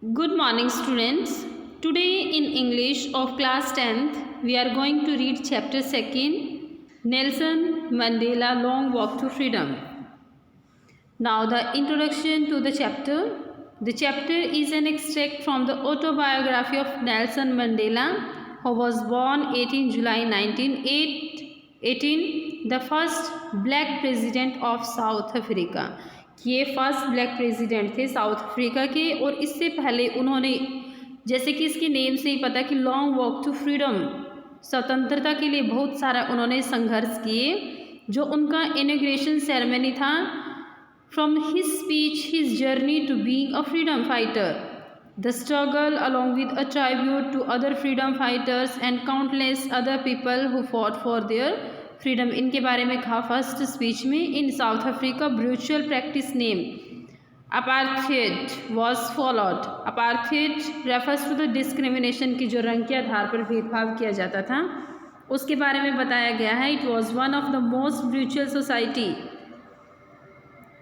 Good morning, students. Today in English of class 10th, we are going to read chapter 2nd, Nelson Mandela Long Walk to Freedom. Now the introduction to the chapter. The chapter is an extract from the autobiography of Nelson Mandela, who was born 18 July 1918, the first black president of South Africa. ये first black president थे south Africa के, और इससे पहले उन्होंने, जैसे कि इसके नेम से ही पता कि लॉन्ग वॉक टू फ्रीडम, स्वतंत्रता के लिए बहुत सारा उन्होंने संघर्ष किए। जो उनका इनॉग्रेशन सेरेमनी था, from his speech his journey to being a freedom fighter, the struggle along with a tribute to other freedom fighters and countless other people who fought for their freedom, इनके बारे में कहा first speech में। In South Africa brutal practice name apartheid was followed. Apartheid refers to the discrimination की जो रंग के आधार पर भेदभाव किया जाता था, उसके बारे में बताया गया है। It was one of the most brutal society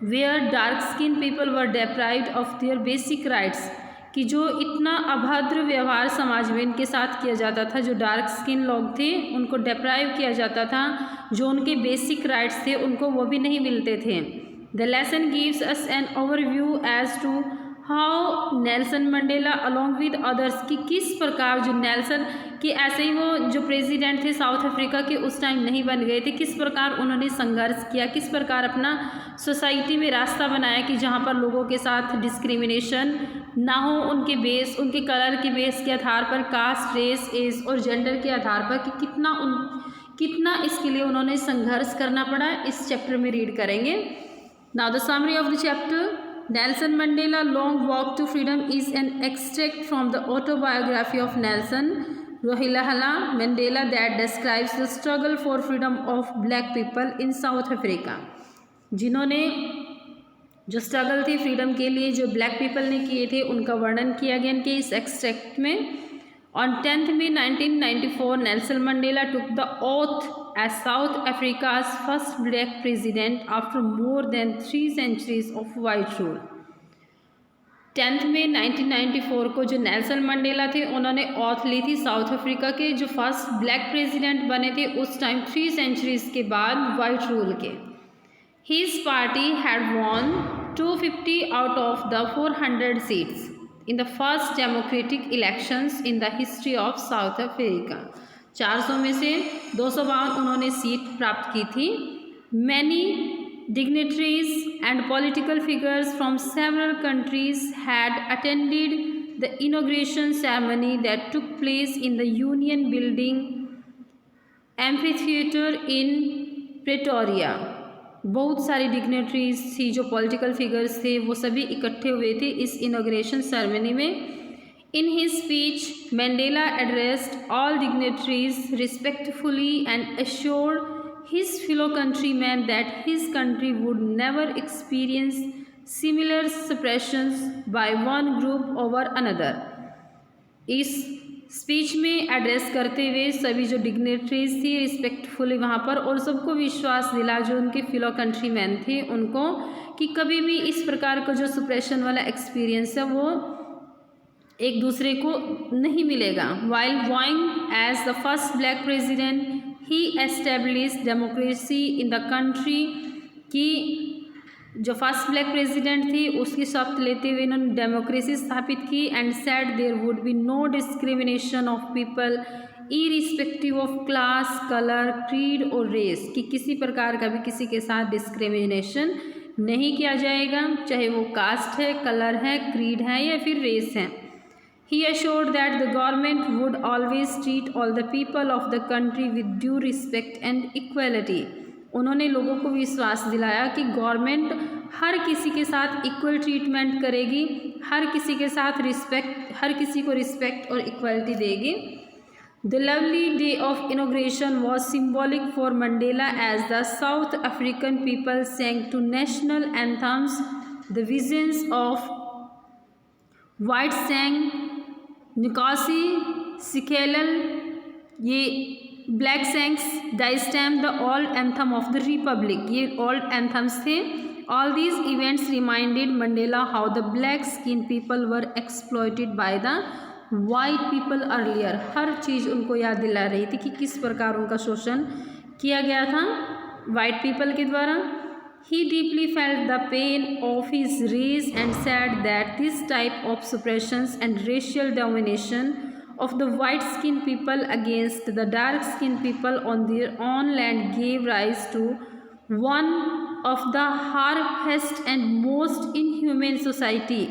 where dark skin people were deprived of their basic rights, कि जो इतना अभद्र व्यवहार समाज में इनके साथ किया जाता था। जो डार्क स्किन लोग थे उनको डेप्राइव किया जाता था, जो उनके बेसिक राइट्स थे उनको वो भी नहीं मिलते थे। The lesson gives us an overview as to how Nelson Mandela along with others, कि किस प्रकार जो नेल्सन कि ऐसे ही वो जो प्रेसिडेंट थे साउथ अफ्रीका के उस टाइम नहीं बन गए थे, किस प्रकार उन्होंने संघर्ष किया, किस प्रकार अपना सोसाइटी में रास्ता बनाया कि जहाँ पर लोगों के साथ डिस्क्रिमिनेशन ना हो, उनके बेस, उनके कलर के बेस के आधार पर, कास्ट, रेस, एज और जेंडर के आधार पर, कि कितना इसके लिए उन्होंने संघर्ष करना पड़ा, इस चैप्टर में रीड करेंगे। Now the summary of the chapter. Nelson Mandela Long Walk to Freedom is an extract from the autobiography of Nelson Rolihlahla Mandela that describes the struggle for freedom of black people in South Africa, जिन्होंने जो struggle थी freedom के लिए जो black people ने किए थे उनका वर्णन किया गया इनके इस एक्सट्रैक्ट में। On 10th May 1994, Nelson Mandela took the oath as South Africa's first black president after more than 3 centuries of white rule. 10 मई 1994 को जो नेल्सन मंडेला थे उन्होंने ऑथ ली थी साउथ अफ्रीका के जो फर्स्ट ब्लैक प्रेसिडेंट बने थे उस टाइम 3 सेंचुरीज के बाद वाइट रूल के। His party had won 250 out of the 400 seats in the first democratic elections in the history of South Africa. 400 में से 252 उन्होंने सीट प्राप्त की थी। Many dignitaries and political figures from several countries had attended the inauguration ceremony that took place in the Union Building Amphitheatre in Pretoria. बहुत सारी dignitaries थी, जो पॉलिटिकल फिगर्स थे, वो सभी इकट्ठे हुए थे इस इनॉग्रेशन सेरेमनी में। In his speech mandala addressed all dignitaries respectfully and assured his fellow countrymen that his country would never experience similar suppressions by one group over another. इस स्पीच में एड्रेस करते हुए सभी जो डिग्नेटरीज थी respectfully वहाँ पर, और सबको विश्वास दिला जो उनके फिलो कंट्रीमैन थे उनको, कि कभी भी इस प्रकार का जो सुप्रेशन वाला एक्सपीरियंस है वो एक दूसरे को नहीं मिलेगा। While vowing as the first black president he established democracy in the country, कि जो फर्स्ट ब्लैक प्रेसिडेंट थी उसकी शपथ लेते हुए इन्होंने डेमोक्रेसी स्थापित की। And said there would be no discrimination of people irrespective of class, colour, creed और रेस, कि किसी प्रकार का भी किसी के साथ डिस्क्रिमिनेशन नहीं किया जाएगा, चाहे वो कास्ट है, कलर है, क्रीड है या फिर रेस है। He assured that the government would always treat all the people of the country with due respect and equality. उन्होंने लोगों को विश्वास दिलाया कि गवर्नमेंट हर किसी के साथ इक्वल ट्रीटमेंट करेगी, हर किसी के साथ रिस्पेक्ट, हर किसी को रिस्पेक्ट और इक्वलिटी देगी। The lovely day of inauguration was symbolic for Mandela as the South African people sang to national anthems. The visions of White sang निकासी सिकेलल, ये ब्लैक सैंक्स डाइस्टैम the old anthem of the republic, ये old anthems थे All these events reminded Mandela how the black skinned people were exploited by the white people earlier. हर चीज़ उनको याद दिला रही थी कि किस प्रकार उनका शोषण किया गया था white people के द्वारा. He deeply felt the pain of his race and said that this type of suppressions and racial domination of the white-skinned people against the dark-skinned people on their own land gave rise to one of the harshest and most inhumane society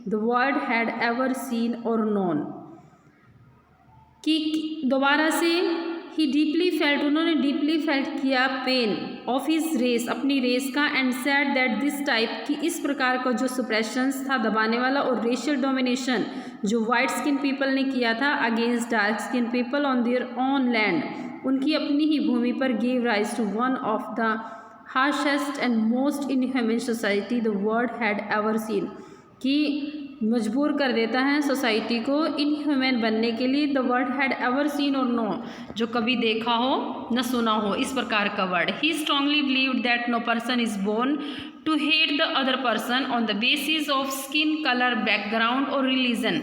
the world had ever seen or known. कि दोबारा से ही deeply felt, उन्होंने deeply felt किया pain of his race, अपनी race का, and said that this type कि इस प्रकार का जो सुप्रेशंस था दबाने वाला और रेशियल डोमिनेशन जो वाइट स्किन पीपल ने किया था against dark skin people on their own land, उनकी अपनी ही भूमि पर, give rise to one of the harshest and most inhuman society the world had ever seen, कि मजबूर कर देता है सोसाइटी को इनह्यूमन बनने के लिए, the world had ever scene और नो, जो कभी देखा हो न सुना हो इस प्रकार का word. He strongly believed that no person is born to hate the other person on the basis of skin colour, background और रिलीजन.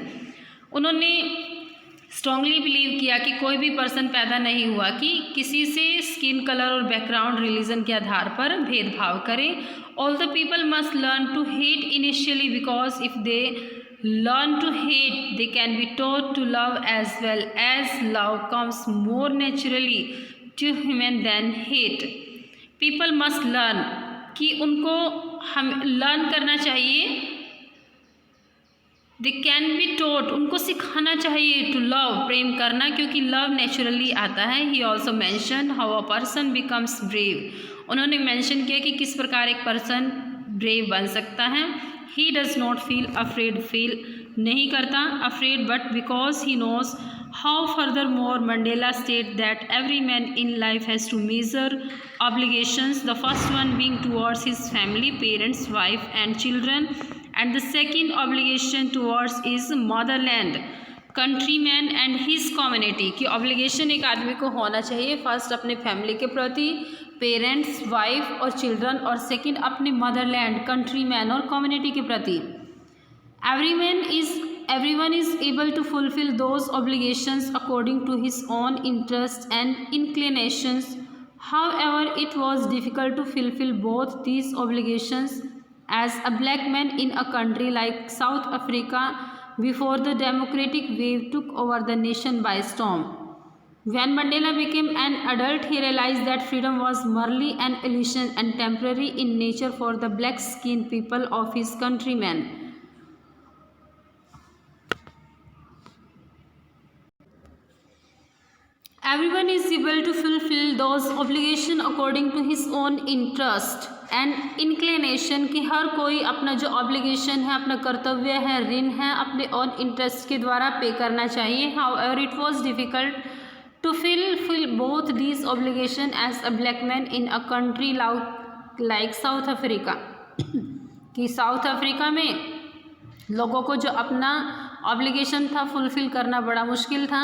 उन्होंने स्ट्रांगली बिलीव किया कि कोई भी पर्सन पैदा नहीं हुआ कि किसी से स्किन कलर और बैकग्राउंड रिलीजन के आधार पर भेदभाव करे. All the people must learn to hate initially because if they learn to hate, they can be taught to love as well, as love comes more naturally to human than hate. People must learn कि उनको हम learn करना चाहिए. They can be taught, उनको सिखाना चाहिए to love, प्रेम करना, क्योंकि love naturally आता है. He also mentioned how a person becomes brave. उन्होंने मेंशन किया कि किस प्रकार एक पर्सन ब्रेव बन सकता है. He does not feel afraid, feel नहीं करता afraid, but because he knows how furthermore Mandela state that every man in life has two major obligations, the first one being towards his family, parents, wife and children, and the second obligation towards is motherland, countryman and his community. कि obligation एक आदमी को होना चाहिए first अपने family के प्रति, parents, wife और चिल्ड्रन, और सेकंड अपने मदरलैंड, कंट्री मैन और कम्युनिटी के प्रति. Everyone is able to fulfil those obligations according to his own interest and inclinations. However it was difficult to fulfil both these obligations as a black man in a country like South Africa before the democratic wave took over the nation by storm. When Mandela became an adult, he realized that freedom was merely an illusion and temporary in nature for the black-skinned people of his countrymen. Everyone is able to fulfill those obligations according to his own interest and inclination, कि हर कोई अपना जो obligation है, अपना कर्तव्य है, ऋण है, अपने ओन इंटरेस्ट के द्वारा पे करना चाहिए. However, it was difficult to fulfill both these obligations as a black man in a country like South Africa. कि साउथ अफ्रीका में लोगों को जो अपना ऑब्लिगेशन था फुलफिल करना बड़ा मुश्किल था.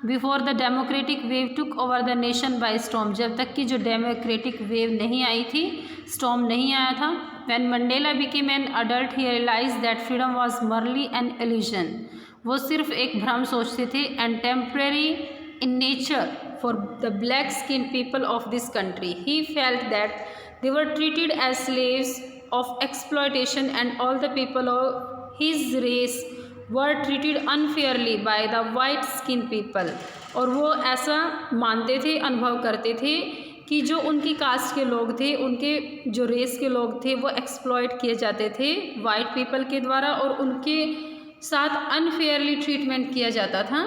Before the democratic wave took over the nation by storm, जब तक कि जो डेमोक्रेटिक वेव नहीं आई थी, स्टॉर्म नहीं आया था. When Mandela became an adult he realise that freedom was merely an illusion, वो सिर्फ एक भ्रम सोचते थे, and temporary in nature for the black skin people of this country. He felt that they were treated as slaves of exploitation and all the people of his race were treated unfairly by the white skin people. और वो ऐसा मानते थे, अनुभव करते थे कि जो उनकी कास्ट के लोग थे, उनके जो रेस के लोग थे, वो एक्सप्लॉयट किए जाते थे वाइट पीपल के द्वारा और उनके साथ अनफेयरली ट्रीटमेंट किया जाता था.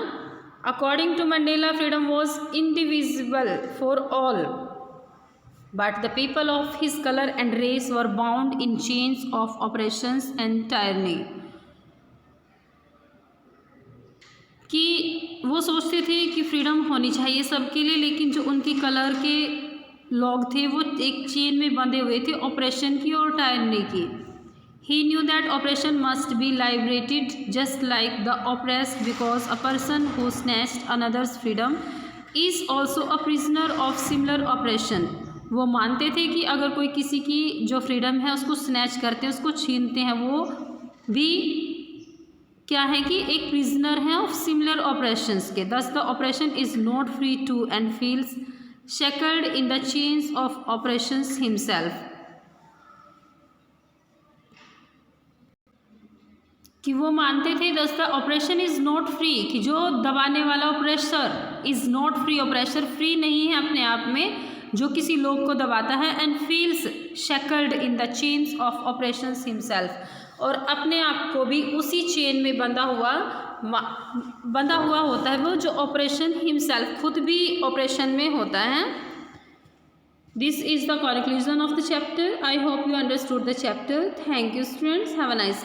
According to Mandela freedom was indivisible for all, but the people of his color and race were bound in chains of oppressions and tyranny. कि वो सोचते थे कि फ्रीडम होनी चाहिए सबके लिए, लेकिन जो उनकी कलर के लोग थे वो एक चेन में बंधे हुए थे ऑपरेशन की और टायरनी की. He knew that oppression must be liberated just like the oppressed, because a person who snatched another's freedom is also a prisoner of similar oppression. वो मानते थे कि अगर कोई किसी की जो फ्रीडम है उसको स्नैच करते हैं, उसको छीनते हैं, वो भी क्या है कि एक प्रिजनर है ऑफ सिमिलर ऑपरेशंस के। Thus the oppression is not free to and feels shackled in the chains of oppressions himself, कि वो मानते थे thus the oppression is not free, कि जो दबाने वाला oppressor is not free, oppressor free नहीं है अपने आप में जो किसी लोग को दबाता है, and feels shackled in the chains of oppressions himself, और अपने आप को भी उसी चेन में बंधा हुआ होता है वो जो ऑपरेशन हिमसेल्फ, खुद भी ऑपरेशन में होता है। This is the conclusion of the chapter. I hope you understood the chapter. Thank you students, have a nice